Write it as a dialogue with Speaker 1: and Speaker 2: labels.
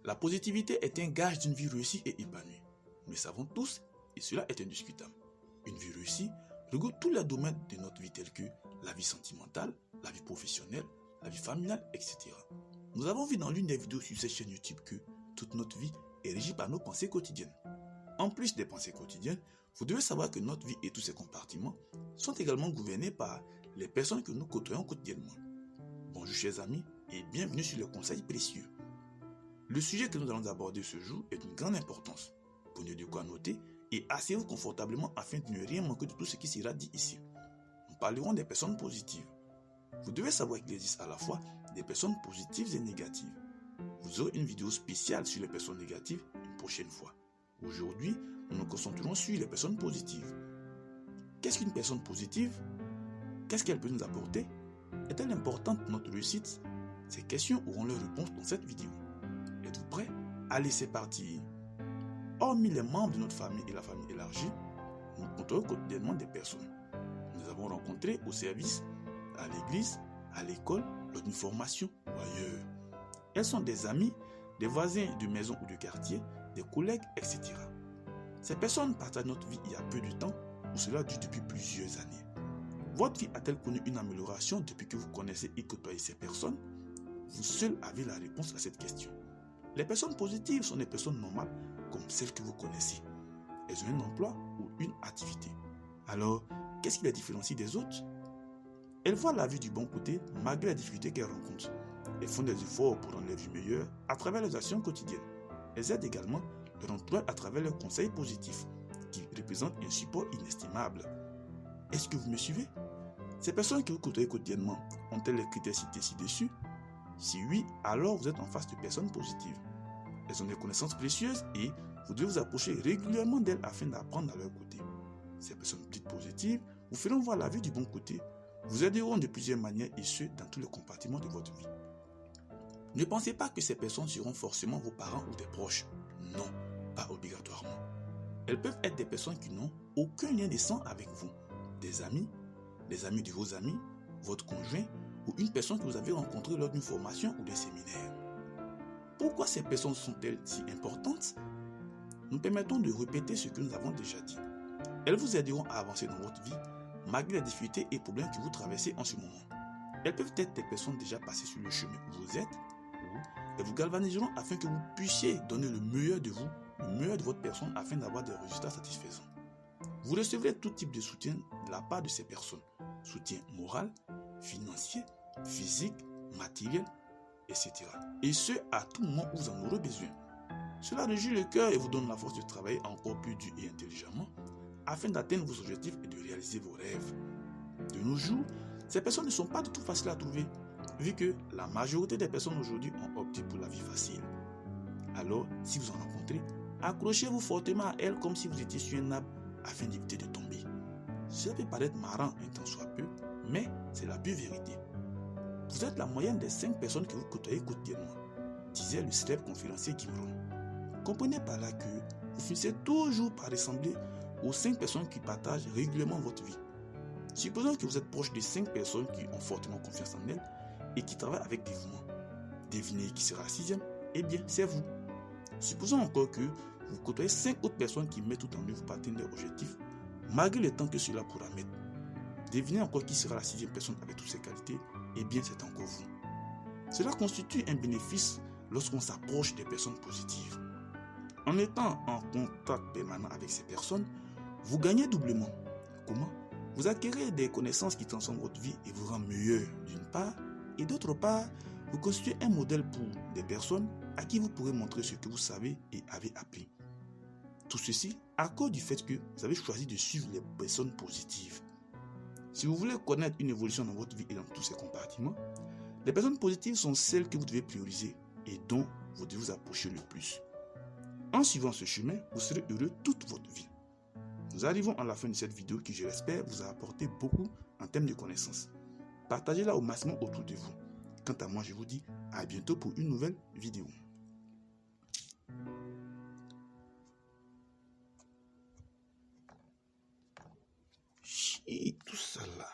Speaker 1: La positivité est un gage d'une vie réussie et épanouie. Nous le savons tous et cela est indiscutable. Une vie réussie regroupe tous les domaines de notre vie tels que la vie sentimentale, la vie professionnelle, la vie familiale, etc. Nous avons vu dans l'une des vidéos sur cette chaîne YouTube que toute notre vie est régie par nos pensées quotidiennes. En plus des pensées quotidiennes, vous devez savoir que notre vie et tous ses compartiments sont également gouvernés par les personnes que nous côtoyons quotidiennement. Bonjour chers amis et bienvenue sur le conseil précieux. Le sujet que nous allons aborder ce jour est d'une grande importance. Prenez de quoi noter et asseyez-vous confortablement afin de ne rien manquer de tout ce qui sera dit ici. Nous parlerons des personnes positives. Vous devez savoir qu'il existe à la fois des personnes positives et négatives. Vous aurez une vidéo spéciale sur les personnes négatives une prochaine fois. Aujourd'hui, nous nous concentrerons sur les personnes positives. Qu'est-ce qu'une personne positive? Qu'est-ce qu'elle peut nous apporter? Est-elle importante pour notre réussite? Ces questions auront leur réponse dans cette vidéo. Êtes-vous prêts? Allez, c'est parti! Hormis les membres de notre famille et la famille élargie, nous rencontrons quotidiennement des personnes. Nous avons rencontré au service, à l'église, à l'école, lors d'une formation ou ailleurs. Elles sont des amis, des voisins de maison ou de quartier, des collègues, etc. Ces personnes partagent notre vie il y a peu de temps ou cela dure depuis plusieurs années. Votre vie a-t-elle connu une amélioration depuis que vous connaissez et côtoyez ces personnes? Vous seul avez la réponse à cette question. Les personnes positives sont des personnes normales comme celles que vous connaissez. Elles ont un emploi ou une activité. Alors, qu'est-ce qui les différencie des autres? Elles voient la vie du bon côté malgré les difficultés qu'elles rencontrent. Elles font des efforts pour rendre leur vie meilleure à travers leurs actions quotidiennes. Elles aident également leur entourage à travers leurs conseils positifs qui représentent un support inestimable. Est-ce que vous me suivez? Ces personnes que vous côtoyez quotidiennement ont-elles les critères cités ci-dessus? Si oui, alors vous êtes en face de personnes positives. Elles ont des connaissances précieuses et vous devez vous approcher régulièrement d'elles afin d'apprendre à leur côté. Ces personnes dites positives vous feront voir la vie du bon côté, vous aideront de plusieurs manières et ce, dans tous les compartiments de votre vie. Ne pensez pas que ces personnes seront forcément vos parents ou des proches. Non, pas obligatoirement. Elles peuvent être des personnes qui n'ont aucun lien de sang avec vous. Des amis, les amis de vos amis, votre conjoint ou une personne que vous avez rencontrée lors d'une formation ou d'un séminaire. Pourquoi ces personnes sont-elles si importantes? Nous permettons de répéter ce que nous avons déjà dit. Elles vous aideront à avancer dans votre vie malgré les difficultés et problèmes que vous traversez en ce moment. Elles peuvent être des personnes déjà passées sur le chemin où vous êtes ou elles vous galvaniseront afin que vous puissiez donner le meilleur de vous, le meilleur de votre personne afin d'avoir des résultats satisfaisants. Vous recevrez tout type de soutien de la part de ces personnes. Soutien moral, financier, physique, matériel, etc. Et ce, à tout moment où vous en aurez besoin. Cela réjouit le cœur et vous donne la force de travailler encore plus dur et intelligemment afin d'atteindre vos objectifs et de réaliser vos rêves. De nos jours, ces personnes ne sont pas du tout faciles à trouver, vu que la majorité des personnes aujourd'hui ont opté pour la vie facile. Alors, si vous en rencontrez, accrochez-vous fortement à elles comme si vous étiez sur un arbre afin d'éviter de tomber. Cela peut paraître marrant un temps soit peu, mais c'est la pure vérité. Vous êtes la moyenne des 5 personnes que vous côtoyez quotidiennement, disait le célèbre conférencier Jim Rohn. Comprenez par là que vous finissez toujours par ressembler aux 5 personnes qui partagent régulièrement votre vie. Supposons que vous êtes proche de 5 personnes qui ont fortement confiance en elles et qui travaillent avec dévouement. Devinez qui sera la 6e? Eh bien, c'est vous. Supposons encore que vous côtoyez 5 autres personnes qui mettent tout en œuvre pour atteindre leur objectif, malgré le temps que cela pourra mettre. Devinez encore qui sera la 6e personne avec toutes ces qualités? Eh bien, c'est encore vous. Cela constitue un bénéfice lorsqu'on s'approche des personnes positives. En étant en contact permanent avec ces personnes, vous gagnez doublement. Comment? Vous acquérez des connaissances qui transforment votre vie et vous rendent meilleur d'une part, et d'autre part, vous constituez un modèle pour des personnes à qui vous pourrez montrer ce que vous savez et avez appris. Tout ceci à cause du fait que vous avez choisi de suivre les personnes positives. Si vous voulez connaître une évolution dans votre vie et dans tous ces compartiments, les personnes positives sont celles que vous devez prioriser et dont vous devez vous approcher le plus. En suivant ce chemin, vous serez heureux toute votre vie. Nous arrivons à la fin de cette vidéo qui, je l'espère, vous a apporté beaucoup en termes de connaissances. Partagez-la au maximum autour de vous. Quant à moi, je vous dis à bientôt pour une nouvelle vidéo. Chut, tout ça là.